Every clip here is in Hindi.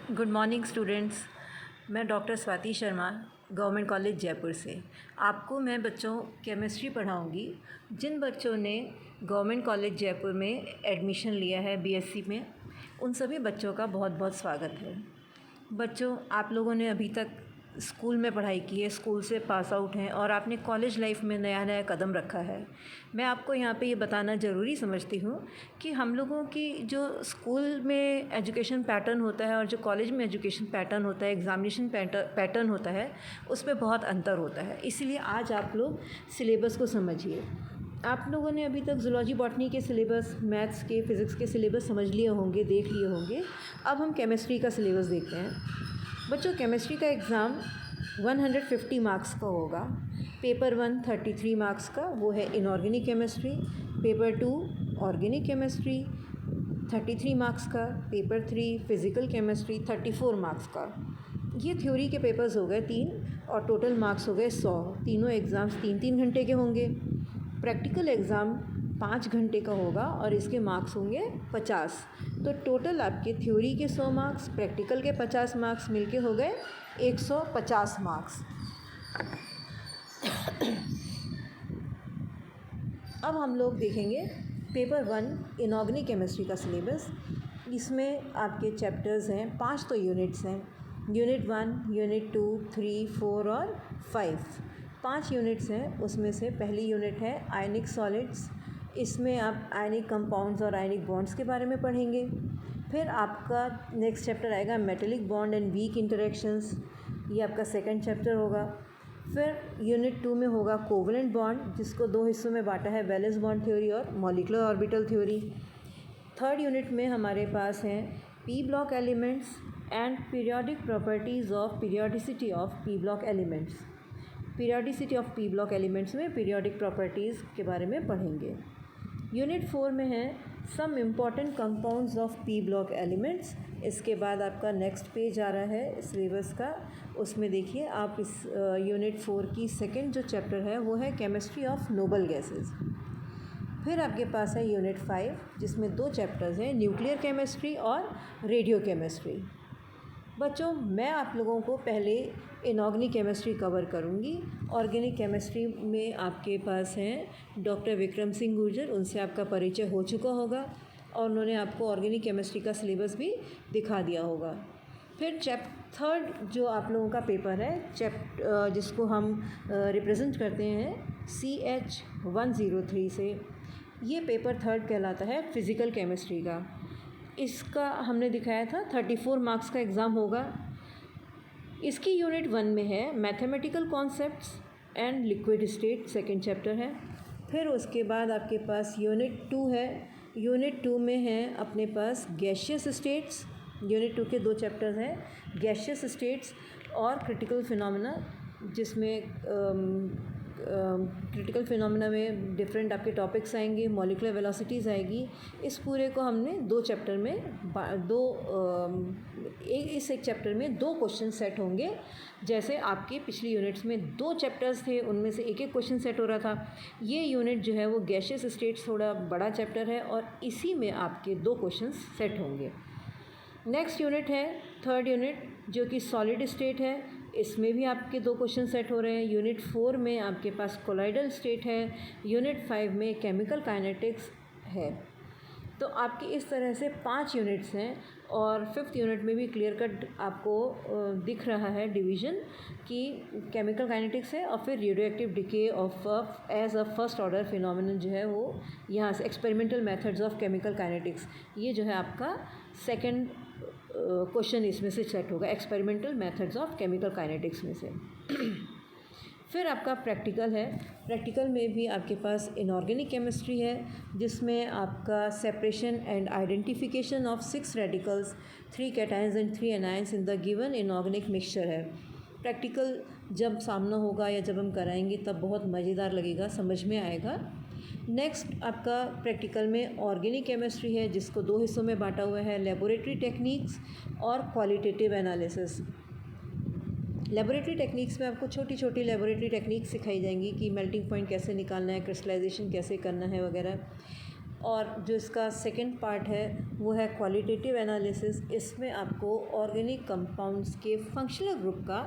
Good morning students. मैं doctor Swati Sharma government college Jaipur से आपको मैं बच्चों केमिस्ट्री पढ़ाऊंगी। जिन बच्चों ने गवर्नमेंट कॉलेज जयपुर में एडमिशन लिया है बीएससी में, उन सभी बच्चों का बहुत बहुत स्वागत है। बच्चों, आप लोगों ने अभी तक स्कूल में पढ़ाई की है, स्कूल से पास आउट हैं और आपने कॉलेज लाइफ में नया नया कदम रखा है। मैं आपको यहाँ पे ये बताना ज़रूरी समझती हूँ कि हम लोगों की जो स्कूल में एजुकेशन पैटर्न होता है और जो कॉलेज में एजुकेशन पैटर्न होता है, एग्ज़ामिनेशन पैटर्न होता है, उसमें बहुत अंतर होता है। इसीलिए आज आप लोग सिलेबस को समझिए। आप लोगों ने अभी तक ज़ूलॉजी बॉटनी के सिलेबस, मैथ्स के, फ़िज़िक्स के सिलेबस समझ लिए होंगे, देख लिए होंगे। अब हम केमिस्ट्री का सिलेबस देखते हैं। बच्चों, केमिस्ट्री का एग्ज़ाम 150 मार्क्स का होगा। पेपर 1 33 मार्क्स का, वो है inorganic chemistry. Paper 2 organic chemistry 33 marks का। पेपर 3 फिज़िकल केमिस्ट्री 34 मार्क्स का। ये थ्योरी के पेपर्स हो गए 3 और टोटल मार्क्स हो गए 100। तीनों एग्ज़ाम्स 3-3 घंटे के होंगे। प्रैक्टिकल एग्ज़ाम 5 घंटे का होगा और इसके मार्क्स होंगे 50। तो टोटल आपके थ्योरी के 100 मार्क्स, प्रैक्टिकल के 50 मार्क्स मिलके हो गए 150 मार्क्स। अब हम लोग देखेंगे पेपर 1 इनऑर्गेनिक केमिस्ट्री का सिलेबस। इसमें आपके चैप्टर्स हैं, 5 तो यूनिट्स हैं। यूनिट 1, यूनिट 2, 3, 4 और 5। 5 यूनिट्स हैं। उसमें से पहली यूनिट है आयनिक सॉलिड्स। इसमें आप आयनिक कंपाउंड्स और आयनिक बॉन्ड्स के बारे में पढ़ेंगे। फिर आपका नेक्स्ट चैप्टर आएगा metallic bond and weak interactions. ये आपका सेकंड चैप्टर होगा। फिर यूनिट 2 में होगा कोवलेंट बॉन्ड, जिसको 2 हिस्सों में बांटा है, वैलेंस बॉन्ड थ्योरी और molecular orbital theory. Third unit में हमारे पास हैं P block elements and periodic properties of periodicity of P block elements. Periodicity of P block elements में पीरियोडिक प्रॉपर्टीज़ के बारे में पढ़ेंगे। यूनिट 4 में है some important compounds of P block elements. इसके बाद आपका नेक्स्ट पेज आ रहा है सिलेबस का, उसमें देखिए आप इस यूनिट 4 की सेकंड जो चैप्टर है वो है केमिस्ट्री ऑफ नोबल गैसेस। फिर आपके पास है यूनिट 5, जिसमें 2 चैप्टर्स हैं, न्यूक्लियर केमिस्ट्री और रेडियो केमिस्ट्री। बच्चों, मैं आप लोगों को पहले इनऑर्गेनिक केमिस्ट्री कवर करूंगी। ऑर्गेनिक केमिस्ट्री में आपके पास हैं डॉक्टर विक्रम सिंह गुर्जर, उनसे आपका परिचय हो चुका होगा और उन्होंने आपको ऑर्गेनिक केमिस्ट्री का सिलेबस भी दिखा दिया होगा। फिर थर्ड जो आप लोगों का पेपर है, जिसको हम रिप्रेजेंट करते हैं CH103 से, ये पेपर थर्ड कहलाता है फ़िज़िकल केमिस्ट्री का। इसका हमने दिखाया था 34 मार्क्स का एग्ज़ाम होगा। इसकी यूनिट 1 में है mathematical concepts and liquid state, second chapter है। फिर उसके बाद आपके पास यूनिट 2 है। यूनिट 2 में है अपने पास गैशियस स्टेट्स। यूनिट 2 के 2 चैप्टर्स हैं, गैशियस स्टेट्स और क्रिटिकल फिनोमेना, जिसमें क्रिटिकल फिनोमेना में डिफरेंट आपके टॉपिक्स आएंगे, मॉलिक्यूलर वेलोसिटीज़ आएगी। इस पूरे को हमने 2 चैप्टर में इस एक चैप्टर में 2 क्वेश्चन सेट होंगे। जैसे आपके पिछली यूनिट्स में 2 चैप्टर्स थे, उनमें से एक क्वेश्चन सेट हो रहा था। ये यूनिट जो है वो गैशियस स्टेट्स थोड़ा बड़ा चैप्टर है और इसी में आपके 2 क्वेश्चन सेट होंगे। नेक्स्ट यूनिट है थर्ड यूनिट, जो कि सॉलिड स्टेट है। इसमें भी आपके 2 क्वेश्चन सेट हो रहे हैं। यूनिट 4 में आपके पास कोलाइडल स्टेट है। यूनिट 5 में केमिकल काइनेटिक्स है। तो आपकी इस तरह से 5 यूनिट्स हैं और 5th यूनिट में भी क्लियर कट आपको दिख रहा है डिवीज़न कि केमिकल काइनेटिक्स है और फिर radio active decay of as a first order phenomenon जो है वो यहाँ से experimental methods of chemical kinetics, ये जो है आपका सेकंड क्वेश्चन इसमें से सेट होगा, experimental methods of chemical kinetics में से। फिर आपका प्रैक्टिकल है। प्रैक्टिकल में भी आपके पास इनऑर्गेनिक केमिस्ट्री है, जिसमें आपका separation and identification of 6 radicals, 3 cations and 3 anions in the given inorganic mixture है। प्रैक्टिकल जब सामना होगा या जब हम कराएंगे तब बहुत मज़ेदार लगेगा, समझ में आएगा। नेक्स्ट आपका प्रैक्टिकल में ऑर्गेनिक केमिस्ट्री है, जिसको 2 हिस्सों में बांटा हुआ है, लेबोरेटरी टेक्निक्स और क्वालिटेटिव एनालिसिस। लेबोरेटरी टेक्निक्स में आपको छोटी छोटी लेबोरेटरी टेक्निक्स सिखाई जाएंगी कि मेल्टिंग पॉइंट कैसे निकालना है, क्रिस्टलाइजेशन कैसे करना है वगैरह। और जो इसका सेकंड पार्ट है वो है क्वालिटेटिव एनालिसिस। इसमें आपको ऑर्गेनिक कंपाउंड्स के फंक्शनल ग्रुप का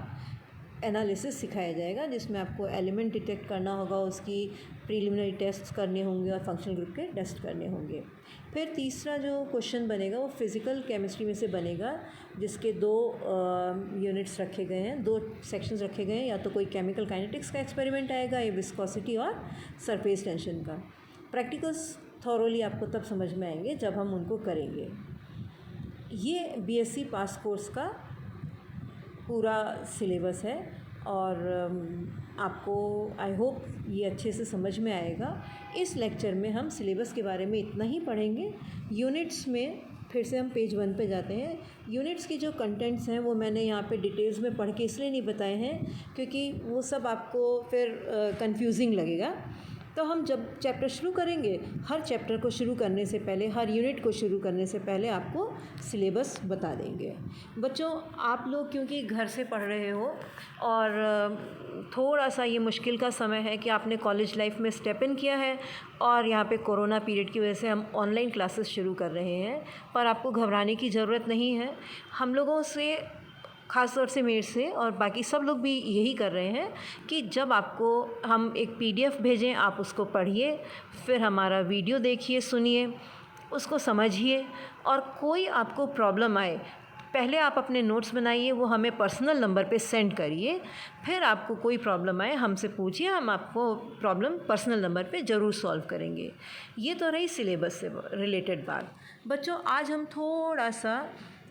एनालिसिस सिखाया जाएगा, जिसमें आपको एलिमेंट डिटेक्ट करना होगा, उसकी प्रीलिमिनरी टेस्ट्स करने होंगे और फंक्शनल ग्रुप के टेस्ट करने होंगे। फिर तीसरा जो क्वेश्चन बनेगा वो फिज़िकल केमिस्ट्री में से बनेगा, जिसके 2 यूनिट्स रखे गए हैं, 2 सेक्शंस रखे गए हैं। या तो कोई केमिकल काइनेटिक्स का एक्सपेरिमेंट आएगा या विस्कोसिटी और सरफेस टेंशन का। प्रैक्टिकल्स थॉरोली आपको तब समझ में आएंगे जब हम उनको करेंगे। ये बीएससी पास कोर्स का पूरा सिलेबस है और आपको आई होप ये अच्छे से समझ में आएगा। इस लेक्चर में हम सिलेबस के बारे में इतना ही पढ़ेंगे। यूनिट्स में फिर से हम पेज 1 पे जाते हैं। यूनिट्स की जो कंटेंट्स हैं वो मैंने यहाँ पे डिटेल्स में पढ़ के इसलिए नहीं बताए हैं क्योंकि वो सब आपको फिर कंफ्यूजिंग लगेगा। तो हम जब चैप्टर शुरू करेंगे, हर चैप्टर को शुरू करने से पहले, हर यूनिट को शुरू करने से पहले आपको सिलेबस बता देंगे। बच्चों, आप लोग क्योंकि घर से पढ़ रहे हो और थोड़ा सा ये मुश्किल का समय है कि आपने कॉलेज लाइफ में स्टेप इन किया है और यहाँ पे कोरोना पीरियड की वजह से हम ऑनलाइन क्लासेस शुरू कर रहे हैं, पर आपको घबराने की ज़रूरत नहीं है। हम लोगों से, ख़ास तौर से मेरे से और बाकी सब लोग भी यही कर रहे हैं कि जब आपको हम एक पीडीएफ भेजें, आप उसको पढ़िए, फिर हमारा वीडियो देखिए, सुनिए, उसको समझिए, और कोई आपको प्रॉब्लम आए पहले आप अपने नोट्स बनाइए, वो हमें पर्सनल नंबर पे सेंड करिए। फिर आपको कोई प्रॉब्लम आए हमसे पूछिए, हम आपको प्रॉब्लम पर्सनल नंबर पे ज़रूर सॉल्व करेंगे। ये तो रही सिलेबस से रिलेटेड बात। बच्चों, आज हम थोड़ा सा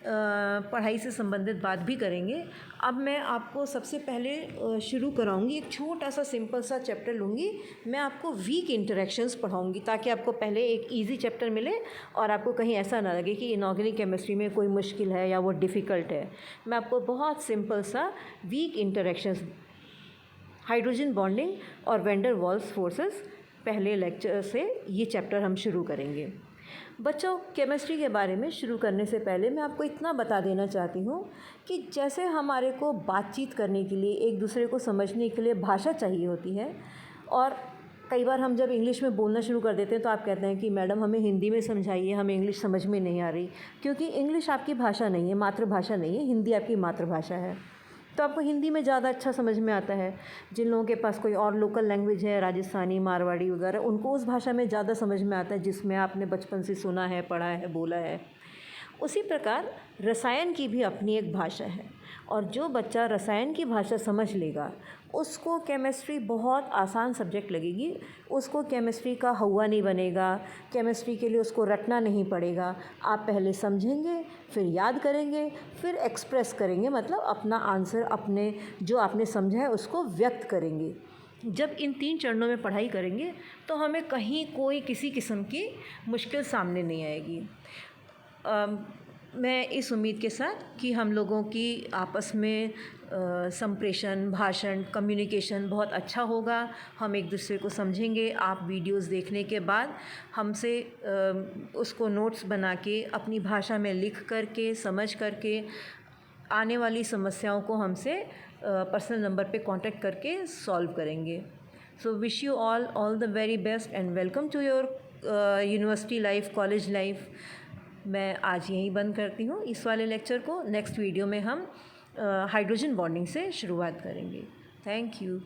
पढ़ाई से संबंधित बात भी करेंगे। अब मैं आपको सबसे पहले शुरू कराऊंगी, एक छोटा सा सिंपल सा चैप्टर लूँगी। मैं आपको वीक इंटरेक्शंस पढ़ाऊंगी ताकि आपको पहले एक इजी चैप्टर मिले और आपको कहीं ऐसा ना लगे कि इनऑर्गेनिक केमिस्ट्री में कोई मुश्किल है या वो डिफ़िकल्ट है। मैं आपको बहुत सिंपल सा वीक इंटरेक्शंस, हाइड्रोजन बॉन्डिंग और वैन डर वाल्स फोर्सेस, पहले लेक्चर से ये चैप्टर हम शुरू करेंगे। बच्चों, केमिस्ट्री के बारे में शुरू करने से पहले मैं आपको इतना बता देना चाहती हूँ कि जैसे हमारे को बातचीत करने के लिए, एक दूसरे को समझने के लिए भाषा चाहिए होती है, और कई बार हम जब इंग्लिश में बोलना शुरू कर देते हैं तो आप कहते हैं कि मैडम हमें हिंदी में समझाइए, हमें इंग्लिश समझ में नहीं आ रही। क्योंकि इंग्लिश आपकी भाषा नहीं है, मातृभाषा नहीं है, हिंदी आपकी मातृभाषा है, तो आपको हिंदी में ज़्यादा अच्छा समझ में आता है। जिन लोगों के पास कोई और लोकल लैंग्वेज है, राजस्थानी, मारवाड़ी वगैरह, उनको उस भाषा में ज़्यादा समझ में आता है जिसमें आपने बचपन से सुना है, पढ़ा है, बोला है। उसी प्रकार रसायन की भी अपनी एक भाषा है, और जो बच्चा रसायन की भाषा समझ लेगा उसको केमिस्ट्री बहुत आसान सब्जेक्ट लगेगी। उसको केमिस्ट्री का हौवा नहीं बनेगा, केमिस्ट्री के लिए उसको रटना नहीं पड़ेगा। आप पहले समझेंगे, फिर याद करेंगे, फिर एक्सप्रेस करेंगे, मतलब अपना आंसर, अपने जो आपने समझा है उसको व्यक्त करेंगे। जब इन 3 चरणों में पढ़ाई करेंगे तो हमें कहीं कोई किसी किस्म की मुश्किल सामने नहीं आएगी। मैं इस उम्मीद के साथ कि हम लोगों की आपस में संप्रेषण, भाषण, कम्युनिकेशन बहुत अच्छा होगा, हम एक दूसरे को समझेंगे। आप वीडियोस देखने के बाद हमसे उसको नोट्स बना के अपनी भाषा में लिख करके, समझ करके, आने वाली समस्याओं को हमसे पर्सनल नंबर पे कांटेक्ट करके सॉल्व करेंगे। So wish you all the very best and welcome to your university life, college life. मैं आज यहीं बंद करती हूँ इस वाले लेक्चर को। नेक्स्ट वीडियो में हम हाइड्रोजन बॉन्डिंग से शुरुआत करेंगे। Thank you.